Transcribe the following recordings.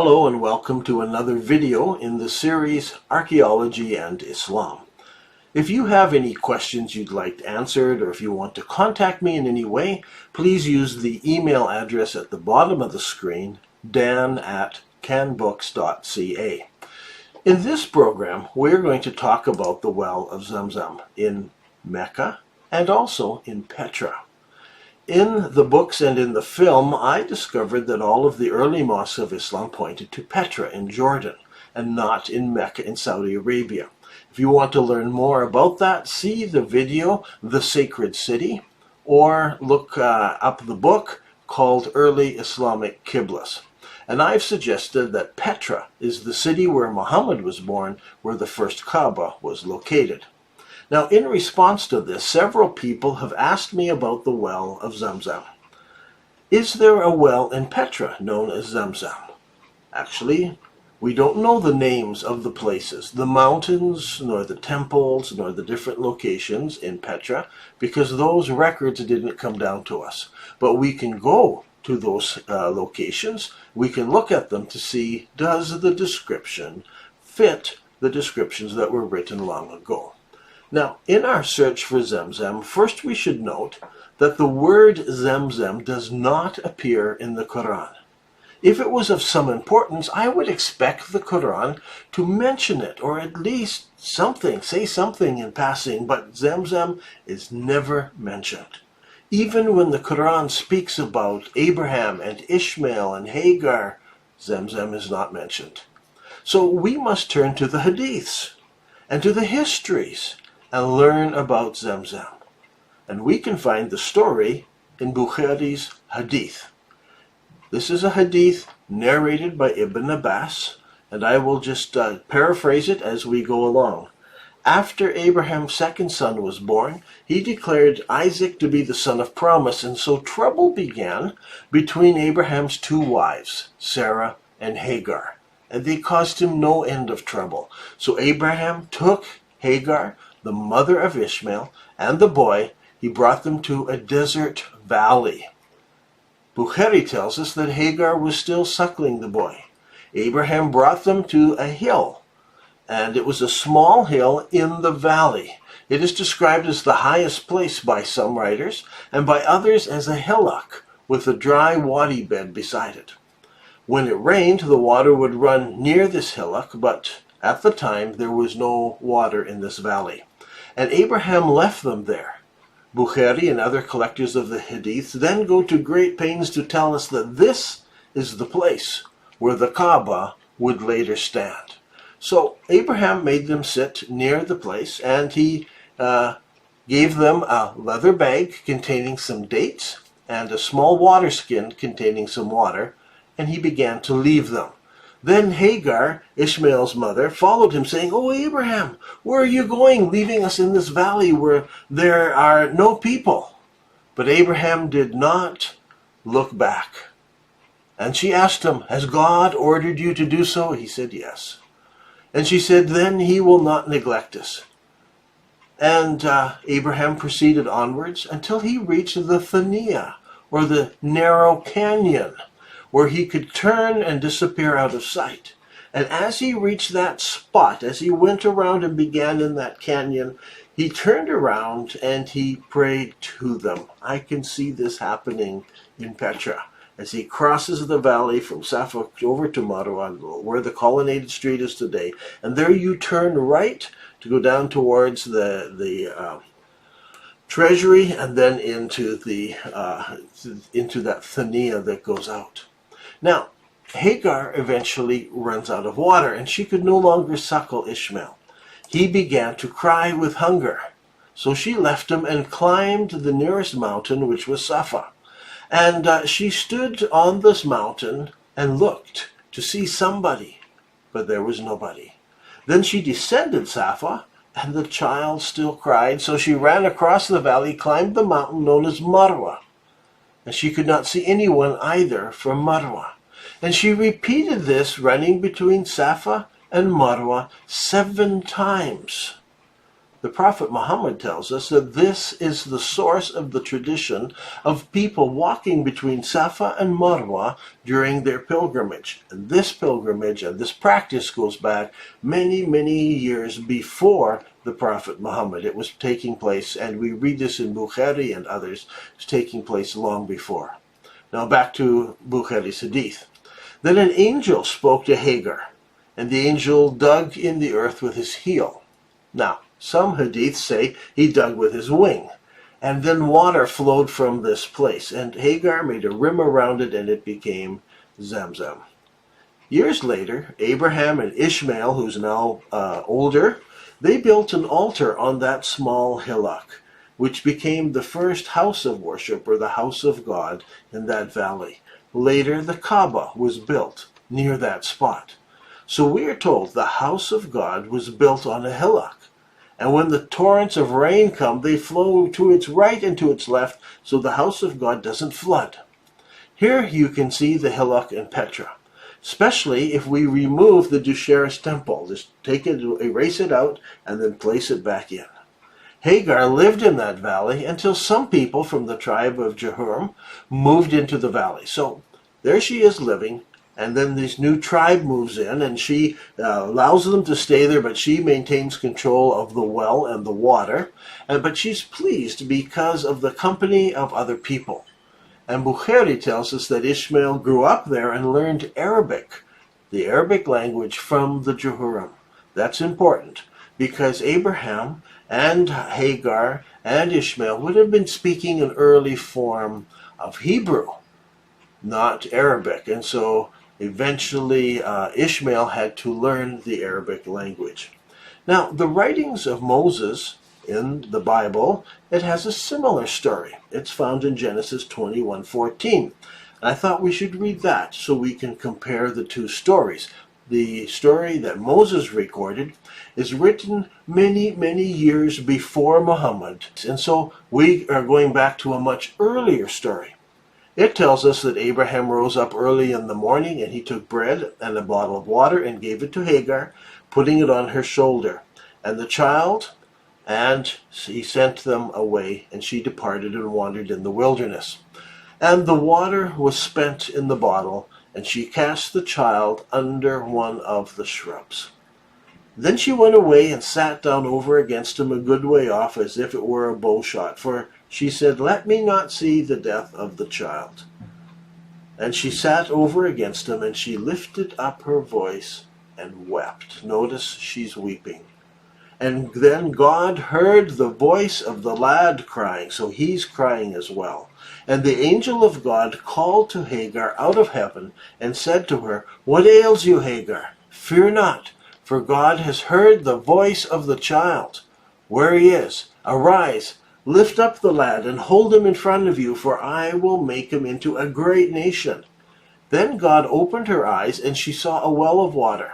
Hello and welcome to another video in the series Archaeology and Islam. If you have any questions you'd like answered, or if you want to contact me in any way, please use the email address at the bottom of the screen, dan@canbooks.ca. In this program, we're going to talk about the well of ZamZam in Mecca and also in Petra. In the books and in the film, I discovered that all of the early mosques of Islam pointed to Petra in Jordan and not in Mecca in Saudi Arabia. If you want to learn more about that, see the video, The Sacred City, or look up the book called Early Islamic Qiblas. And I've suggested that Petra is the city where Muhammad was born, where the first Kaaba was located. Now, in response to this, several people have asked me about the well of ZamZam. Is there a well in Petra known as ZamZam? Actually, we don't know the names of the places, the mountains, nor the temples, nor the different locations in Petra, because those records didn't come down to us. But we can go to those locations. We can look at them to see, does the description fit the descriptions that were written long ago? Now, in our search for ZamZam, first we should note that the word ZamZam does not appear in the Quran. If it was of some importance, I would expect the Quran to mention it, or at least say something in passing, but ZamZam is never mentioned. Even when the Quran speaks about Abraham and Ishmael and Hagar, ZamZam is not mentioned. So we must turn to the hadiths and to the histories and learn about ZamZam. And we can find the story in Bukhari's hadith. This is a hadith narrated by Ibn Abbas, and I will just paraphrase it as we go along. After Abraham's second son was born, he declared Isaac to be the son of promise, and so trouble began between Abraham's two wives, Sarah and Hagar, and they caused him no end of trouble. So Abraham took Hagar, the mother of Ishmael, and the boy. He brought them to a desert valley. Bukhari tells us that Hagar was still suckling the boy. Abraham brought them to a hill, and it was a small hill in the valley. It is described as the highest place by some writers, and by others as a hillock with a dry wadi bed beside it. When it rained, the water would run near this hillock, but at the time there was no water in this valley. And Abraham left them there. Bukhari and other collectors of the hadiths then go to great pains to tell us that this is the place where the Kaaba would later stand. So Abraham made them sit near the place, and he gave them a leather bag containing some dates and a small water skin containing some water, and he began to leave them. Then Hagar, Ishmael's mother, followed him, saying, "Oh, Abraham, where are you going, leaving us in this valley where there are no people?" But Abraham did not look back. And she asked him, "Has God ordered you to do so?" He said, "Yes." And she said, "Then he will not neglect us." And Abraham proceeded onwards until he reached the Thania, or the narrow canyon, where he could turn and disappear out of sight. And as he reached that spot, as he went around and began in that canyon, he turned around and he prayed to them. I can see this happening in Petra. As he crosses the valley from Safa over to Marwa, where the colonnaded street is today, and there you turn right to go down towards the treasury, and then into that Thania that goes out. Now, Hagar eventually runs out of water, and she could no longer suckle Ishmael. He began to cry with hunger. So she left him and climbed the nearest mountain, which was Safa. And she stood on this mountain and looked to see somebody, but there was nobody. Then she descended Safa, and the child still cried, so she ran across the valley, climbed the mountain known as Marwa. And she could not see anyone either from Marwa. And she repeated this, running between Safa and Marwa 7 times. the Prophet Muhammad tells us that this is the source of the tradition of people walking between Safa and Marwa during their pilgrimage. And this pilgrimage and this practice goes back many, many years before the Prophet Muhammad. It was taking place, and we read this in Bukhari and others, it was taking place long before. Now back to Bukhari's hadith. Then an angel spoke to Hagar, and the angel dug in the earth with his heel. Now, some hadiths say he dug with his wing, and then water flowed from this place, and Hagar made a rim around it, and it became ZamZam. Years later, Abraham and Ishmael, who's now older, they built an altar on that small hillock, which became the first house of worship, or the house of God, in that valley. Later, the Kaaba was built near that spot. So we are told the house of God was built on a hillock. And when the torrents of rain come, they flow to its right and to its left, so the house of God doesn't flood. Here you can see the hillock in Petra, especially if we remove the Dusheris temple. Just take it, erase it out, and then place it back in. Hagar lived in that valley until some people from the tribe of Jehurim moved into the valley. So there she is living, and then this new tribe moves in, and she allows them to stay there, but she maintains control of the well and the water. But she's pleased because of the company of other people. And Bukhari tells us that Ishmael grew up there and learned Arabic, the Arabic language, from the Jehurim. That's important, because Abraham and Hagar and Ishmael would have been speaking an early form of Hebrew, not Arabic. And so eventually Ishmael had to learn the Arabic language. Now, the writings of Moses in the Bible, it has a similar story. It's found in Genesis 21:14. And I thought we should read that so we can compare the two stories. The story that Moses recorded is written many, many years before Muhammad. And so we are going back to a much earlier story. It tells us that Abraham rose up early in the morning, and he took bread and a bottle of water and gave it to Hagar, putting it on her shoulder, and the child, and he sent them away, and she departed and wandered in the wilderness. And the water was spent in the bottle, and she cast the child under one of the shrubs. Then she went away and sat down over against him a good way off, as if it were a bow shot, for she said, "Let me not see the death of the child." And she sat over against him, and she lifted up her voice and wept. Notice she's weeping. And then God heard the voice of the lad crying, so he's crying as well. And the angel of God called to Hagar out of heaven and said to her, "What ails you, Hagar? Fear not, for God has heard the voice of the child, where he is. Arise, lift up the lad and hold him in front of you, for I will make him into a great nation." Then God opened her eyes, and she saw a well of water.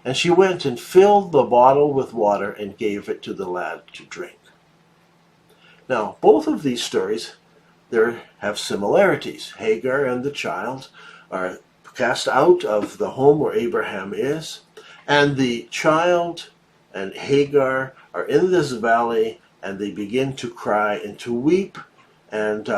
And she went and filled the bottle with water and gave it to the lad to drink. Now, both of these stories, they have similarities. Hagar and the child are cast out of the home where Abraham is, and the child and Hagar are in this valley, and they begin to cry and to weep. And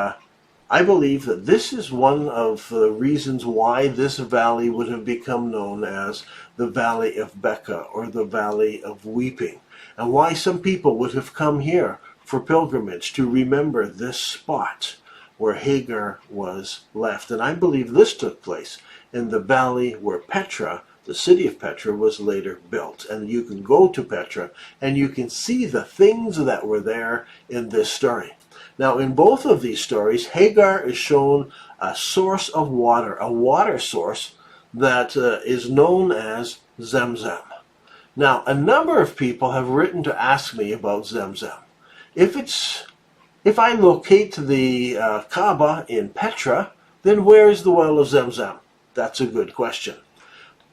I believe that this is one of the reasons why this valley would have become known as the Valley of Becca, or the Valley of Weeping, and why some people would have come here for pilgrimage to remember this spot where Hagar was left. And I believe this took place in the valley where Petra, the city of Petra, was later built. And you can go to Petra and you can see the things that were there in this story. Now, in both of these stories, Hagar is shown a source of water, a water source that is known as ZamZam. Now, a number of people have written to ask me about ZamZam. If I locate the Kaaba in Petra, then where is the well of ZamZam? That's a good question.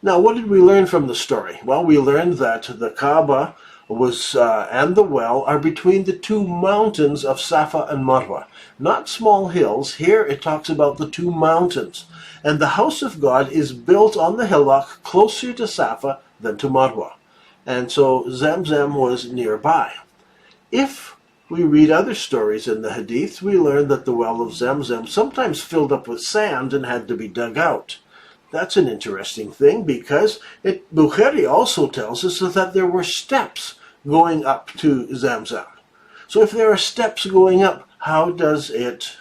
Now, what did we learn from the story? Well, we learned that the Kaaba and the well are between the two mountains of Safa and Marwa. Not small hills. Here it talks about the two mountains. And the house of God is built on the hillock closer to Safa than to Marwa. And so ZamZam was nearby. If we read other stories in the Hadiths, we learn that the well of ZamZam sometimes filled up with sand and had to be dug out. That's an interesting thing because Bukhari also tells us that there were steps going up to ZamZam. So if there are steps going up, how does it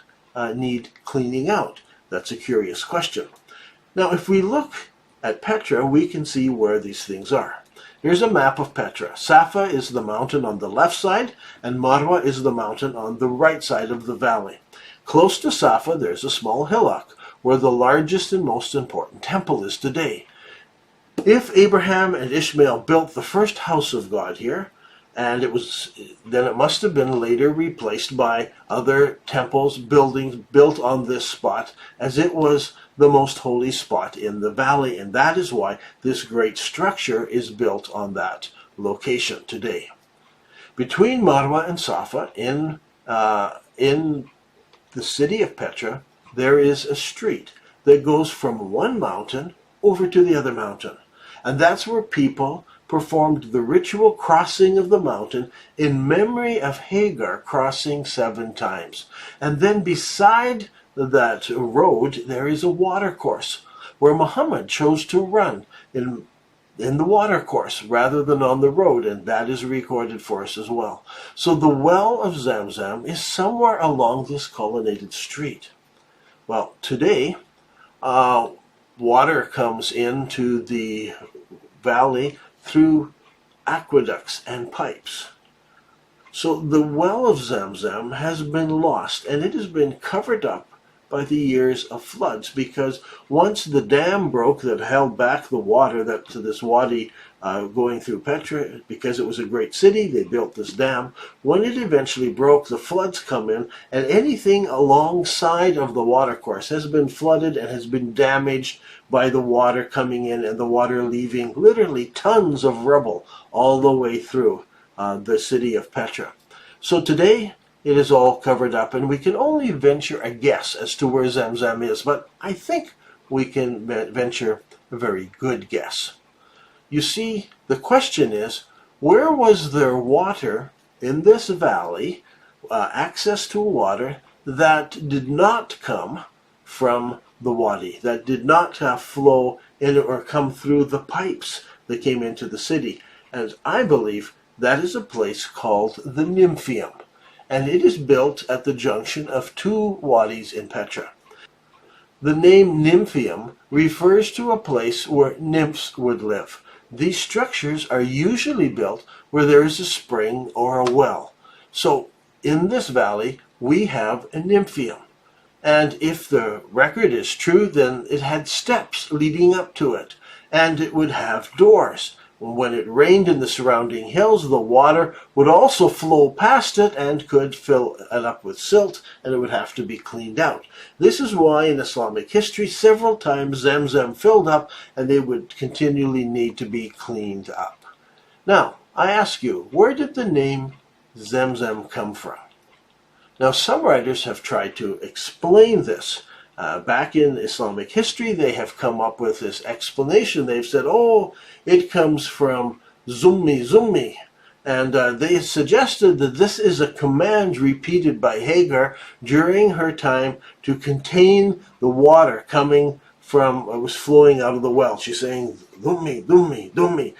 need cleaning out? That's a curious question. Now, if we look at Petra, we can see where these things are. Here's a map of Petra. Safa is the mountain on the left side, and Marwa is the mountain on the right side of the valley. Close to Safa, there's a small hillock, where the largest and most important temple is today. If Abraham and Ishmael built the first house of God here, and then it must have been later replaced by other temples, buildings built on this spot, as it was the most holy spot in the valley, and that is why this great structure is built on that location today. Between Marwa and Safa, in the city of Petra, there is a street that goes from one mountain over to the other mountain, and that's where people performed the ritual crossing of the mountain in memory of Hagar crossing 7 times. And then beside that road, there is a watercourse where Muhammad chose to run in the watercourse rather than on the road, and that is recorded for us as well. So the well of ZamZam is somewhere along this colonnaded street. Well, today, water comes into the valley through aqueducts and pipes. So the well of ZamZam has been lost, and it has been covered up by the years of floods, because once the dam broke that held back the water to this wadi going through Petra, because it was a great city, they built this dam. When it eventually broke, the floods come in, and anything alongside of the watercourse has been flooded and has been damaged by the water coming in and the water leaving literally tons of rubble all the way through the city of Petra. So today, it is all covered up, and we can only venture a guess as to where ZamZam is, but I think we can venture a very good guess. You see, the question is, where was there water in this valley, access to water that did not come from the wadi, that did not flow in or come through the pipes that came into the city? And I believe that is a place called the Nymphium, and it is built at the junction of 2 wadis in Petra. The name Nymphium refers to a place where nymphs would live. These structures are usually built where there is a spring or a well. So in this valley, we have a Nymphium. And if the record is true, then it had steps leading up to it, and it would have doors. When it rained in the surrounding hills, the water would also flow past it and could fill it up with silt, and it would have to be cleaned out. This is why in Islamic history, several times ZamZam filled up, and they would continually need to be cleaned up. Now, I ask you, where did the name ZamZam come from? Now, some writers have tried to explain this. Back in Islamic history, they have come up with this explanation. They've said, oh, it comes from Zummi, Zummi. And they suggested that this is a command repeated by Hagar during her time to contain the water coming from, was flowing out of the well. She's saying, Dummi, Dummi, Dummi,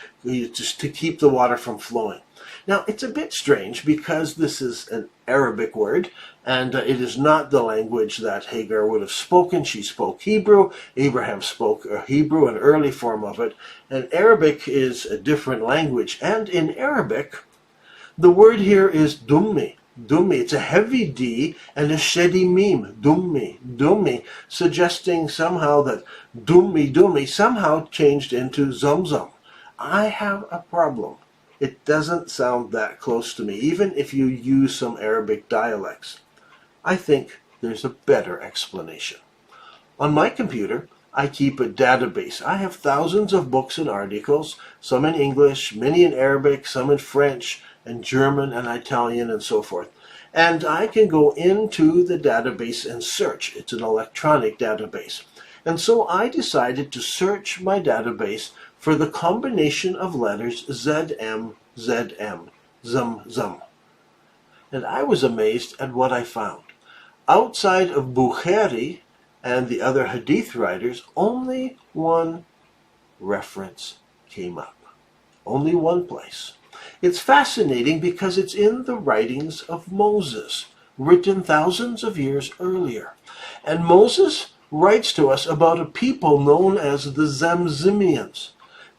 just to keep the water from flowing. Now, it's a bit strange because this is an Arabic word, and it is not the language that Hagar would have spoken. She spoke Hebrew. Abraham spoke Hebrew, an early form of it. And Arabic is a different language. And in Arabic, the word here is dummi. Dummi. It's a heavy D and a sheddy meme. Dummi. Dummi. Suggesting somehow that dummi, dummi somehow changed into ZamZam. I have a problem. It doesn't sound that close to me, even if you use some Arabic dialects. I think there's a better explanation. On my computer, I keep a database. I have thousands of books and articles, some in English, many in Arabic, some in French, and German, and Italian, and so forth. And I can go into the database and search. It's an electronic database. And so I decided to search my database for the combination of letters ZM, ZM, ZamZam. and I was amazed at what I found. Outside of Bukhari and the other Hadith writers, only one reference came up. Only one place. It's fascinating because it's in the writings of Moses, written thousands of years earlier. And Moses writes to us about a people known as the ZamZamians.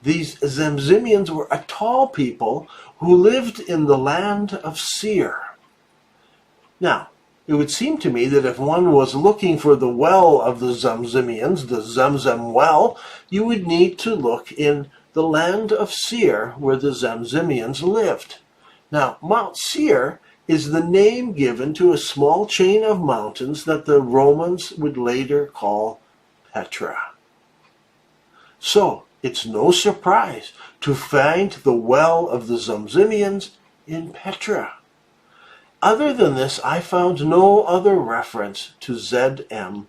These ZamZamians were a tall people who lived in the land of Seir. Now, it would seem to me that if one was looking for the well of the ZamZamians, the ZamZam well, you would need to look in the land of Seir where the ZamZamians lived. Now, Mount Seir is the name given to a small chain of mountains that the Romans would later call Petra. So, it's no surprise to find the well of the ZamZamians in Petra. Other than this, I found no other reference to ZamZam.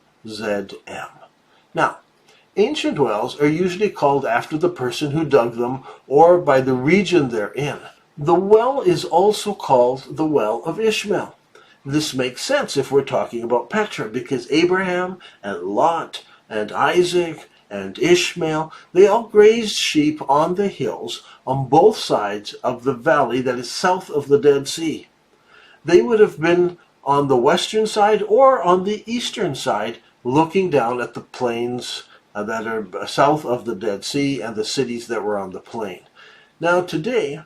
Now, ancient wells are usually called after the person who dug them or by the region they're in. The well is also called the well of Ishmael. This makes sense if we're talking about Petra, because Abraham and Lot and Isaac and Ishmael, they all grazed sheep on the hills on both sides of the valley that is south of the Dead Sea. They would have been on the western side or on the eastern side, looking down at the plains that are south of the Dead Sea and the cities that were on the plain. Now today,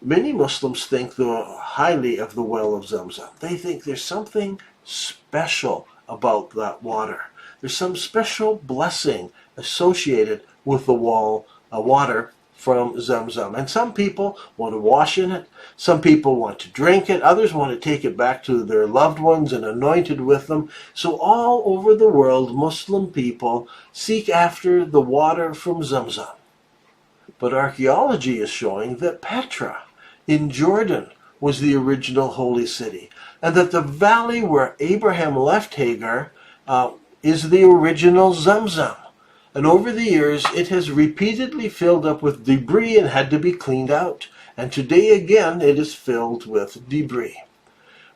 many Muslims think highly of the well of ZamZam. They think there's something special about that water. There's some special blessing associated with the water from ZamZam. And some people want to wash in it. Some people want to drink it. Others want to take it back to their loved ones and anoint it with them. So all over the world, Muslim people seek after the water from ZamZam. But archaeology is showing that Petra in Jordan was the original holy city, and that the valley where Abraham left Hagar is the original ZamZam. And over the years, it has repeatedly filled up with debris and had to be cleaned out. And today again, it is filled with debris.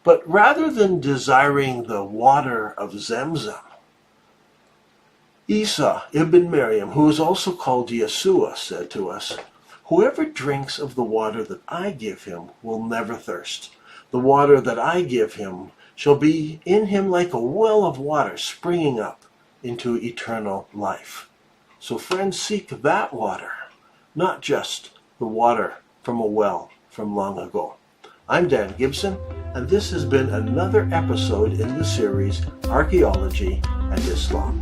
But rather than desiring the water of ZamZam, Isa ibn Maryam, who is also called Yeshua, said to us, "Whoever drinks of the water that I give him will never thirst. The water that I give him shall be in him like a well of water springing up into eternal life." So friends, seek that water, not just the water from a well from long ago. I'm Dan Gibson, and this has been another episode in the series Archaeology and Islam.